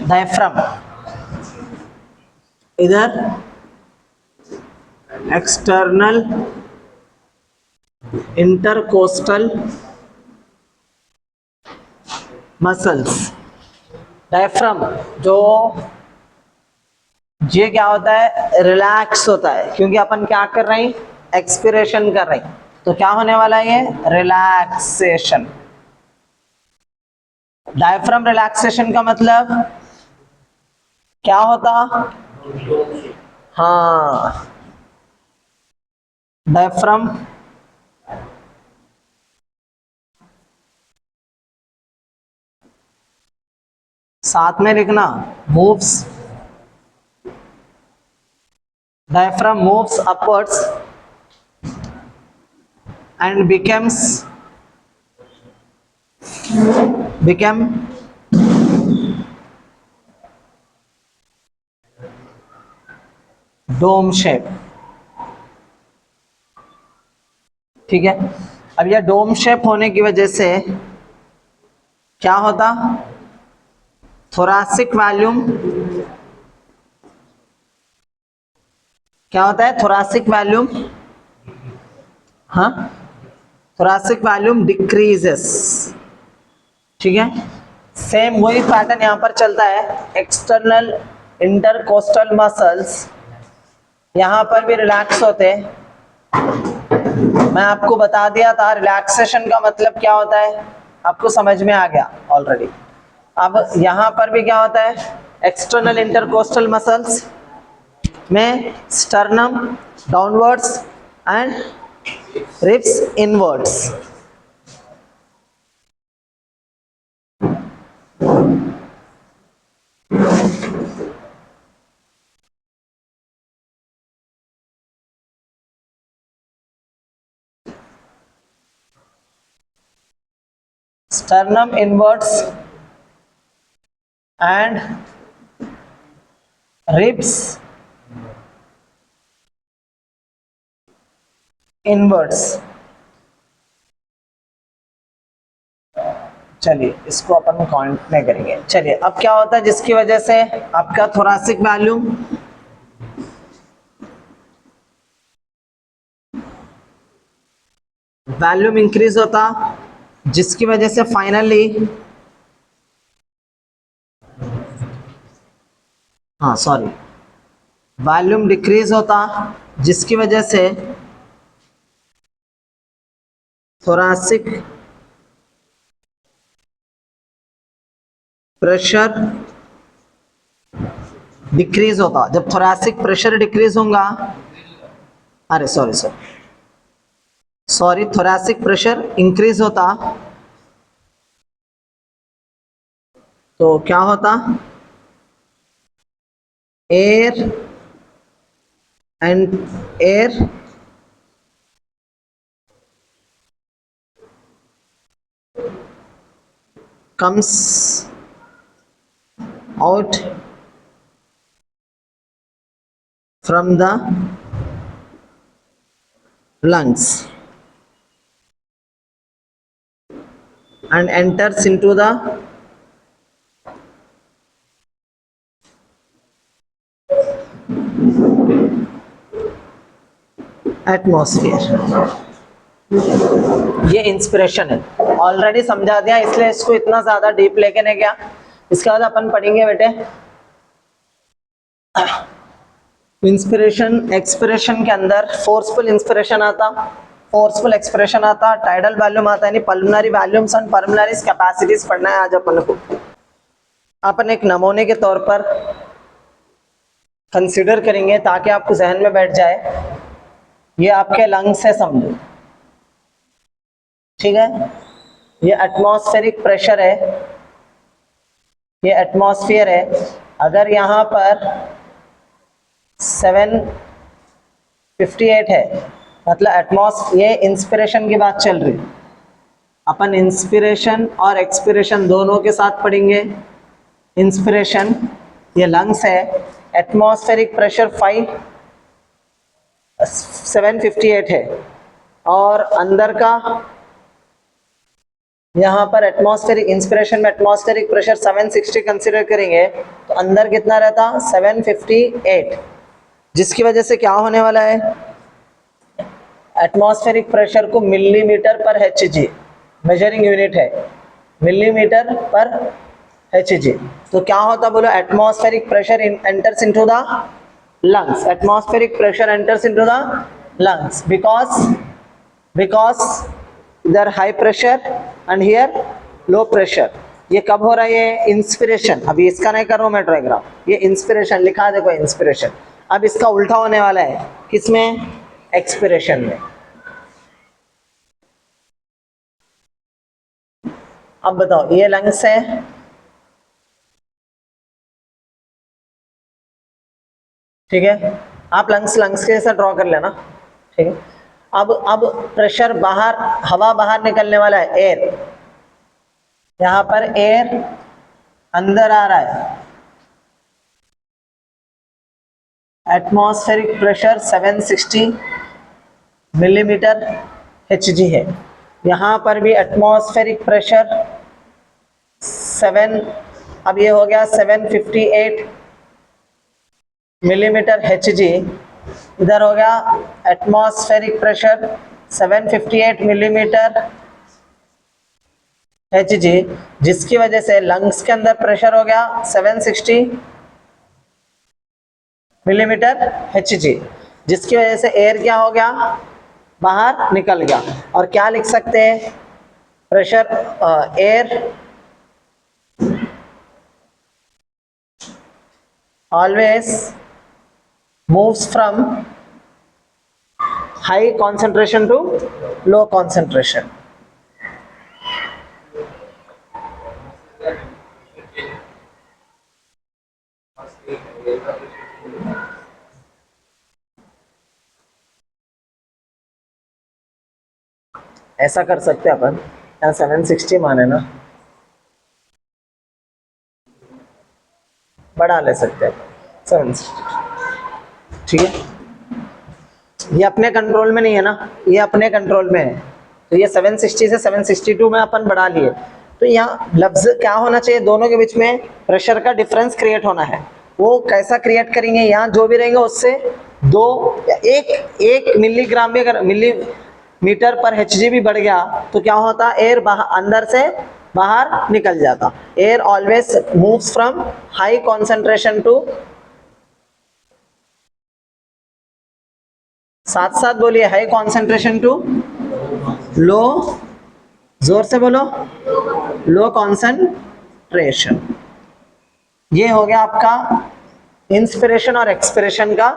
Diaphragm, इधर external intercostal muscles. Diaphragm जो ये क्या होता है, रिलैक्स होता है, क्योंकि अपन क्या कर रहे हैं, एक्सपिरेशन कर रहे हैं, तो क्या होने वाला है, ये रिलैक्सेशन। डायफ्राम रिलैक्सेशन का मतलब क्या होता, हाँ, डायफ्राम साथ में लिखना, moves, diaphragm moves upwards and become dome shape. ठीक है, अब यह डोम शेप होने की वजह से क्या होता, थोरासिक वॉल्यूम, क्या होता है, थोरासिक वॉल्यूम, हाँ, थोरासिक वॉल्यूम डिक्रीजेस। ठीक है, सेम वही पैटर्न यहां पर चलता है, एक्सटर्नल इंटरकोस्टल मसल्स यहां पर भी रिलैक्स होते हैं। मैं आपको बता दिया था रिलैक्सेशन का मतलब क्या होता है, आपको समझ में आ गया ऑलरेडी। अब यहां पर भी क्या होता है, एक्सटर्नल इंटरकोस्टल मसल्स में sternum downwards and ribs inwards. sternum inwards and ribs inwards। चलिए इसको अपन काउंट नहीं करेंगे। चलिए अब क्या होता है जिसकी वजह से आपका थोरासिक वॉल्यूम इंक्रीज होता, जिसकी वजह से फाइनली, हाँ सॉरी, वॉल्यूम डिक्रीज होता, जिसकी वजह से थोरासिक प्रेशर डिक्रीज होता। जब थोरासिक प्रेशर डिक्रीज होगा, अरे सॉरी थोरासिक प्रेशर इंक्रीज होता तो क्या होता, air comes out from the lungs and enters into the atmosphere। ये इंस्पिरेशन है, ऑलरेडी समझा दिया, इसलिए इसको इतना ज्यादा डीप लेके नहीं गया। इसके बाद अपन पढ़ेंगे बेटे इंस्पिरेशन एक्सपिरेशन के अंदर फोर्सफुल इंस्पिरेशन आता, फोर्सफुल एक्सपिरेशन आता, टाइडल वॉल्यूम आता, यानी pulmonary volumes and pulmonary capacities पढ़ना है आज अपन को। अपन एक नमूने के तौर पर कंसीडर करेंगे ताकि आपको जहन में बैठ जाए, ये आपके लंग्स है समझो। ठीक है, ये एटमॉस्फेरिक प्रेशर है, ये एटमॉस्फेयर है। अगर यहाँ पर 758 है, मतलब एटमॉस्फेयर, ये इंस्पिरेशन की बात चल रही, अपन इंस्पिरेशन और एक्सपिरेशन दोनों के साथ पढ़ेंगे। इंस्पिरेशन ये लंग्स है, एटमॉस्फेरिक प्रेशर 758 है, और अंदर का यहाँ पर एटमॉस्फेरिक इंस्पिरेशन में एटमॉस्फेरिक प्रेशर 760 कंसीडर करेंगे तो अंदर कितना रहता 758, जिसकी वजह से क्या होने वाला है, एटमॉस्फेरिक प्रेशर को मिलीमीटर पर एचजी मेजरिंग यूनिट है, मिलीमीटर पर एचजी। तो क्या होता बोलो, atmospheric pressure enters into the lungs, atmospheric pressure enters into the lungs because there high pressure and here low pressure। ये कब हो रहा है, ये इंस्पिरेशन, अभी इसका नहीं कर रहा हूं मैं डायग्राम, ये इंस्पिरेशन लिखा देखो इंस्पिरेशन। अब इसका उल्टा होने वाला है किसमें, एक्सपिरेशन में। अब बताओ ये लंग्स है, ठीक है, आप लंग्स के जैसा ड्रॉ कर लेना, ठीक है। अब प्रेशर बाहर, हवा बाहर निकलने वाला है, एयर, यहां पर एयर अंदर आ रहा है, एटमॉस्फेरिक प्रेशर 760 मिलीमीटर एचजी है। यहां पर भी एटमॉस्फेरिक प्रेशर 7, अब ये हो गया 758 मिलीमीटर एचजी, इधर हो गया एटमॉस्फेरिक प्रेशर 758 मिलीमीटर एचजी, जिसकी वजह से लंग्स के अंदर प्रेशर हो गया 760 मिलीमीटर एचजी, जिसकी वजह से एयर क्या हो गया, बाहर निकल गया। और क्या लिख सकते हैं, pressure air always moves from high concentration to low concentration। ऐसा कर सकते हैं अपन, यहाँ 760 माने ना, बढ़ा ले सकते हैं 760, ठीक है। ये अपने कंट्रोल में नहीं है ना, ये अपने कंट्रोल में है, तो ये 760 से 762 में अपन बढ़ा लिए। तो यहाँ लफ्ज क्या होना चाहिए, दोनों के बीच में प्रेशर का डिफरेंस क्रिएट होना है। वो कैसा क्रिएट करेंगे, यहाँ जो भी रहेंगे उससे 1 मिलीग्राम भी अगर मिलीमीटर पर एचजी भी बढ़ गया तो क्या होता, एयर अंदर से बाहर निकल जाता। Air always moves from high concentration to, साथ साथ बोलिए, हाई कॉन्सेंट्रेशन टू लो, जोर से बोलो, लो कॉन्सेंट्रेशन। ये हो गया आपका इंस्पिरेशन और एक्सपिरेशन का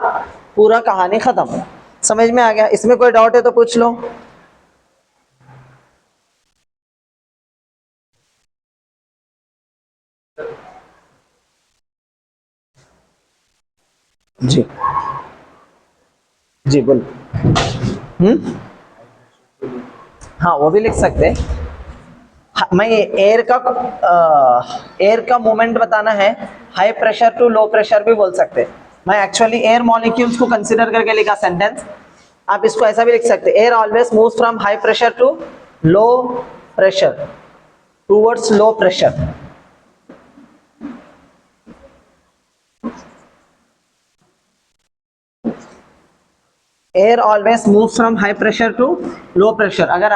पूरा कहानी खत्म। समझ में आ गया? इसमें कोई डाउट है तो पूछ लो। जी जी बोल। हाँ वो भी लिख सकते हैं। मैं एयर का मूवमेंट बताना है, high pressure to low pressure भी बोल सकते हैं। मैं एक्चुअली एयर मॉलिक्यूल्स को कंसीडर करके लिखा सेंटेंस, आप इसको ऐसा भी लिख सकते हैं, air always moves from high pressure to low pressure, towards low pressure. Air always move from high pressure to low pressure. अगर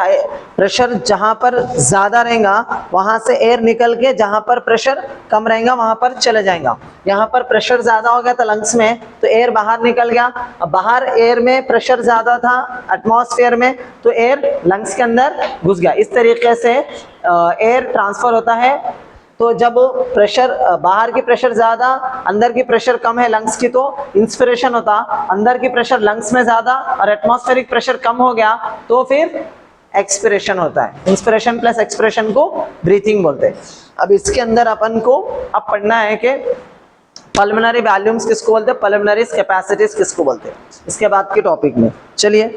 प्रेशर जहां पर ज्यादा रहेगा वहां से एयर निकल के जहां पर प्रेशर कम रहेगा वहां पर चले जाएगा। यहाँ पर प्रेशर ज्यादा हो गया था लंग्स में तो एयर बाहर निकल गया। अब बाहर एयर में प्रेशर ज्यादा था एटमॉस्फेयर में तो एयर लंग्स के अंदर घुस गया। इस तरीके से एयर ट्रांसफर होता है। तो जब प्रेशर बाहर की प्रेशर ज्यादा अंदर की प्रेशर कम है लंग्स की तो इंस्पिरेशन होता, अंदर की प्रेशर लंग्स में ज्यादा और एटमॉस्फेरिक प्रेशर कम हो गया तो फिर एक्सपिरेशन होता है। इंस्पिरेशन प्लस एक्सपिरेशन को ब्रीथिंग बोलते हैं। अब इसके अंदर अपन को अब पढ़ना है कि पल्मोनरी वॉल्यूम्स किसको बोलते हैं, पल्मोनरी कैपेसिटीज किसको बोलते हैं, इसके बाद के टॉपिक में। चलिए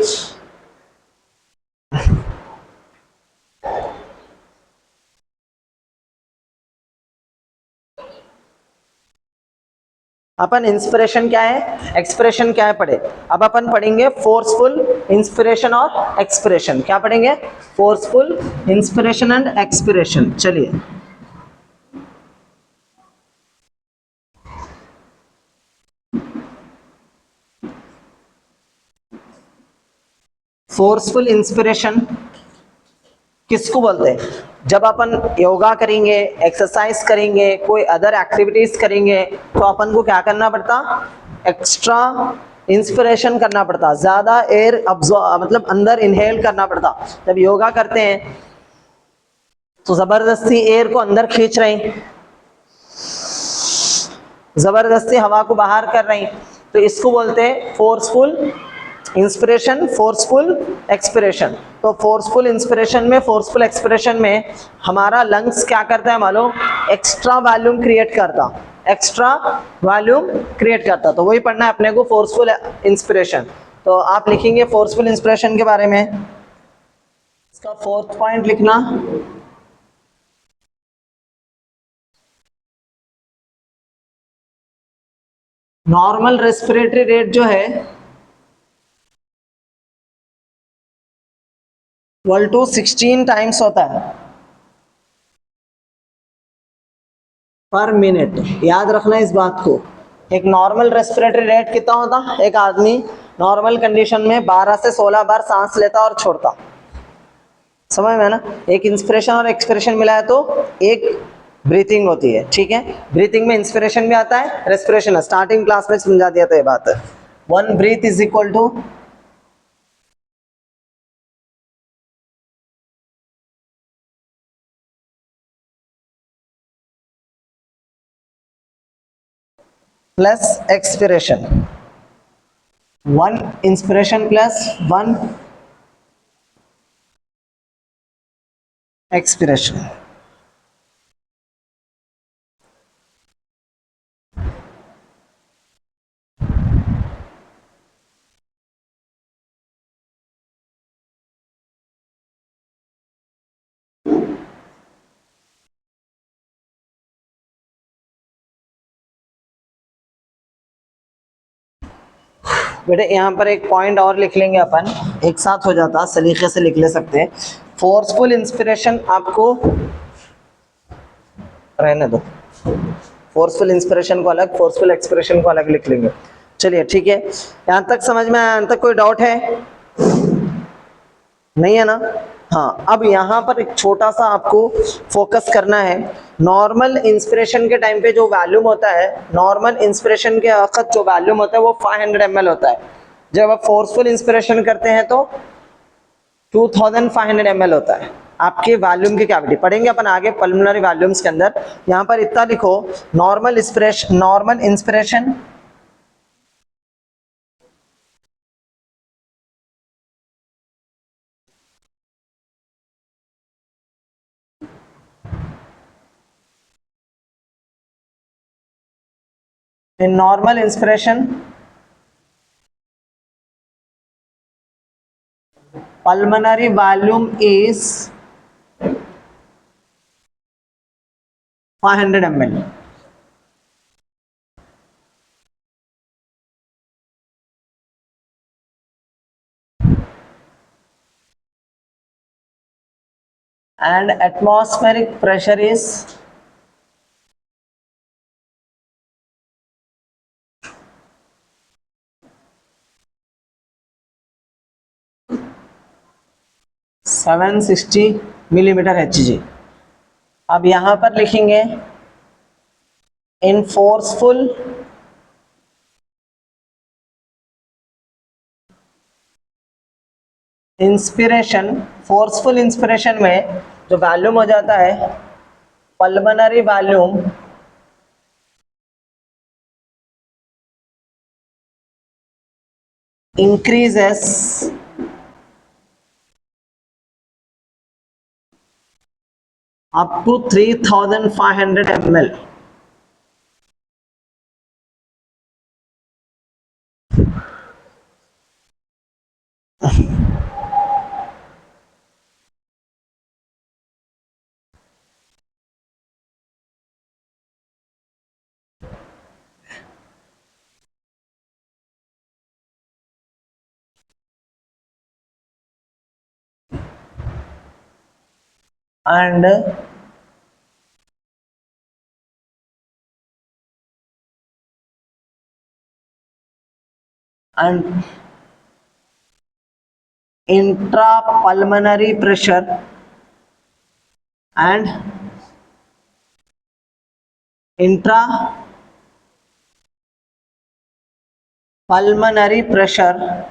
अपन इंस्पिरेशन क्या है, एक्सप्रेशन क्या है पढ़े। अब अपन पढ़ेंगे फोर्सफुल इंस्पिरेशन और एक्सप्रेशन। क्या पढ़ेंगे, फोर्सफुल इंस्पिरेशन एंड एक्सप्रेशन। चलिए, फोर्सफुल इंस्पिरेशन किसको बोलते हैं? जब अपन योगा करेंगे, एक्सरसाइज करेंगे, कोई अदर एक्टिविटीज करेंगे, तो अपन को क्या करना पड़ता, एक्स्ट्रा इंस्पिरेशन करना पड़ता, ज्यादा एयर अब्सॉर्ब मतलब अंदर इनहेल करना पड़ता। जब योगा करते हैं तो जबरदस्ती एयर को अंदर खींच रहे हैं, जबरदस्ती हवा को बाहर कर रहे हैं, तो इसको बोलते हैं फोर्सफुल इंस्पिरेशन, फोर्सफुल एक्सपिरेशन। तो फोर्सफुल इंस्पिरेशन में, फोर्सफुल एक्सपिरेशन में हमारा लंग्स क्या करता है मालूम, एक्स्ट्रा वॉल्यूम क्रिएट करता, एक्स्ट्रा वॉल्यूम क्रिएट करता। तो वही पढ़ना है अपने को, फोर्सफुल इंस्पिरेशन। तो आप लिखेंगे फोर्सफुल इंस्पिरेशन के बारे में, इसका फोर्थ पॉइंट लिखना, नॉर्मल रेस्पिरेटरी रेट जो है 12 to 16 टाइम्स होता है पर मिनट। याद रखना इस बात को। एक नॉर्मल रेस्पिरेटरी रेट कितना होता, एक आदमी नॉर्मल कंडीशन में 12 से 16 बार सांस लेता और छोड़ता, समझ में ना। एक इंस्पिरेशन और एक्सपिरेशन मिला है तो एक ब्रीथिंग होती है, ठीक है। ब्रीथिंग में इंस्पिरेशन भी आता है, रेस्पिरेशन है, स्टार्टिंग क्लास में समझा दिया था ये बात है। 1 breath is equal to plus expiration, 1 inspiration plus 1 expiration. बेटे यहाँ पर एक पॉइंट और लिख लेंगे अपन, एक साथ हो जाता, सलीके से लिख ले सकते हैं। फोर्सफुल इंस्पिरेशन आपको रहने दो, फोर्सफुल इंस्पिरेशन को अलग, फोर्सफुल एक्सप्रेशन को अलग लिख लेंगे। चलिए ठीक है, यहाँ तक समझ में आया? यहाँ तक कोई डाउट है? नहीं है ना। हाँ, अब यहाँ पर एक छोटा सा आपको फोकस करना है। नॉर्मल इंस्पिरेशन के टाइम पे जो वॉल्यूम होता है, नॉर्मल इंस्पिरेशन के वक्त जो वॉल्यूम होता है वो 500 ml होता है। जब आप फोर्सफुल इंस्पिरेशन करते हैं तो 2500 ml होता है। आपके वॉल्यूम की कैविटी पढ़ेंगे अपन आगे पल्मोनरी वॉल्यूम्स के अंदर। यहाँ पर इतना लिखो, normal inspiration, normal inspiration in normal inspiration pulmonary volume is 500 ml. And atmospheric pressure is 760 millimetre Hg। अब यहां पर लिखेंगे इन फोर्सफुल इंस्पिरेशन, फोर्सफुल इंस्पिरेशन में जो वॉल्यूम हो जाता है pulmonary volume increases up to 3500 ml। and intrapulmonary pressure and intrapulmonary pressure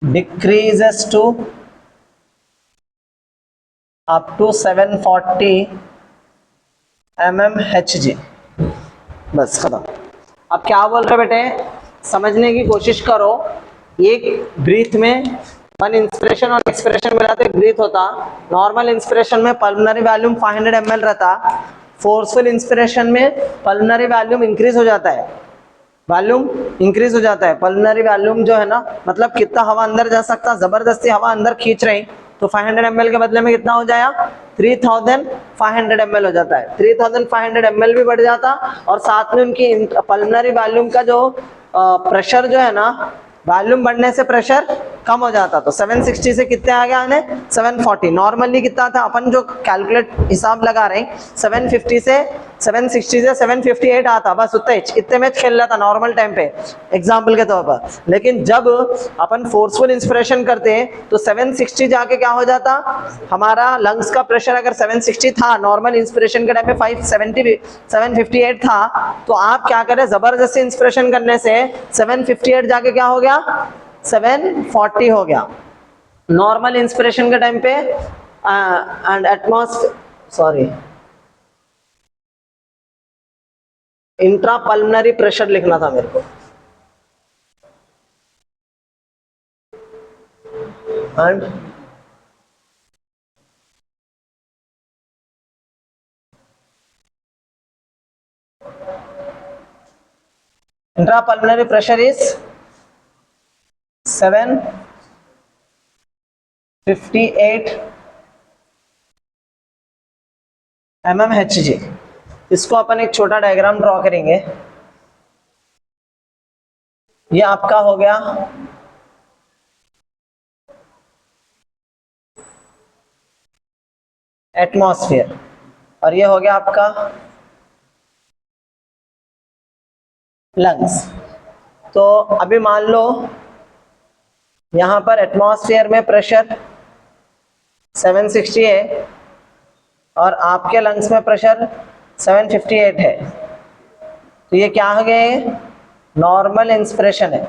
decreases to up to 740 mmHg। बस खत्म। अब क्या बोल रहे बेटे, समझने की कोशिश करो। एक ब्रीथ में वन इंस्पिरेशन और एक्सपिरेशन मिला तो एक ब्रीथ होता। नॉर्मल इंस्पिरेशन में पल्मोनरी वॉल्यूम 500 ml रहता। फोर्सफुल इंस्पिरेशन में पल्मोनरी वॉल्यूम इंक्रीज हो जाता है, वॉल्यूम इंक्रीज हो जाता है। पल्मोनरी वॉल्यूम जो है ना, मतलब कितना हवा अंदर जा सकता, जबरदस्ती हवा अंदर खींच रही, तो 500 ml के बदले में कितना हो जाएगा, 3500 ml हो जाता है। 3500 ml भी बढ़ जाता और साथ में उनकी पल्मोनरी वॉल्यूम का जो प्रेशर जो है ना, वॉल्यूम बढ़ने से प्रेशर कम हो जाता। तो 760 से कितने आ गया आने, 740। नॉर्मली कितना था, अपन जो कैलकुलेट हिसाब लगा रहे हैं 750 से 760 से 758 आता, बस उतना ही, इतने में खेल रहा था नॉर्मल टाइम पे, एग्जाम्पल के तौर पर। लेकिन जब अपन फोर्सफुल इंस्पिरेशन करते हैं तो 760 जाके क्या हो जाता, हमारा लंग्स का प्रेशर अगर 760 था, नॉर्मल इंस्पिरेशन के टाइम पे 758 था, तो आप क्या करें, जबरदस्ती इंस्पिरेशन करने से 758 जाके क्या हो गया, 740 हो गया नॉर्मल इंस्पिरेशन के टाइम पे। And atmosphere, sorry, intrapulmonary pressure लिखना था मेरे को। And intrapulmonary pressure is 758 mmHg। इसको अपन एक छोटा डायग्राम ड्रॉ करेंगे। ये आपका हो गया एटमॉस्फेयर और ये हो गया आपका लंग्स। तो अभी मान लो यहां पर एटमॉस्फेयर में प्रेशर 760 है और आपके लंग्स में प्रेशर 758 है, तो ये क्या हो गया, नॉर्मल इंस्पिरेशन है।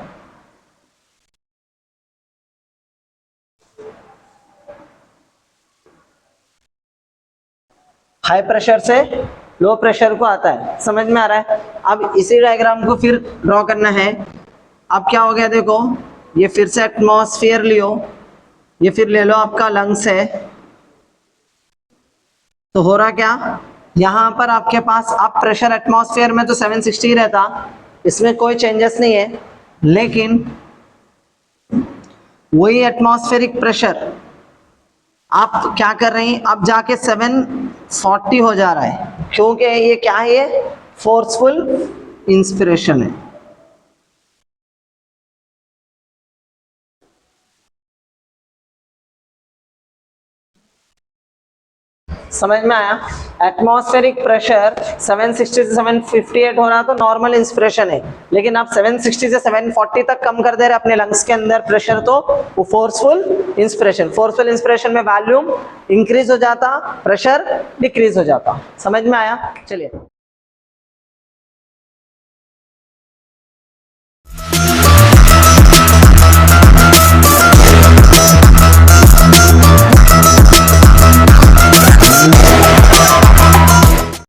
हाई प्रेशर से लो प्रेशर को आता है, समझ में आ रहा है। अब इसी डायग्राम को फिर ड्रॉ करना है। अब क्या हो गया, देखो ये फिर से एटमॉस्फेयर लियो, ये फिर ले लो आपका लंग्स है। तो हो रहा क्या, यहां पर आपके पास अब प्रेशर एटमॉस्फेयर में तो 760 रहता, इसमें कोई चेंजेस नहीं है, लेकिन वही एटमॉस्फेरिक प्रेशर आप क्या कर रहे हैं, अब जाके 740 हो जा रहा है, क्योंकि ये क्या है, ये फोर्सफुल इंस्पिरेशन है। समझ में आया। एटमॉस्फेरिक प्रेशर 760 से 758 हो रहा तो नॉर्मल इंस्पिरेशन है, लेकिन आप 760 से 740 तक कम कर दे रहे अपने लंग्स के अंदर प्रेशर, तो वो फोर्सफुल इंस्पिरेशन। फोर्सफुल इंस्पिरेशन में वॉल्यूम इंक्रीज हो जाता, प्रेशर डिक्रीज हो जाता। समझ में आया। चलिए।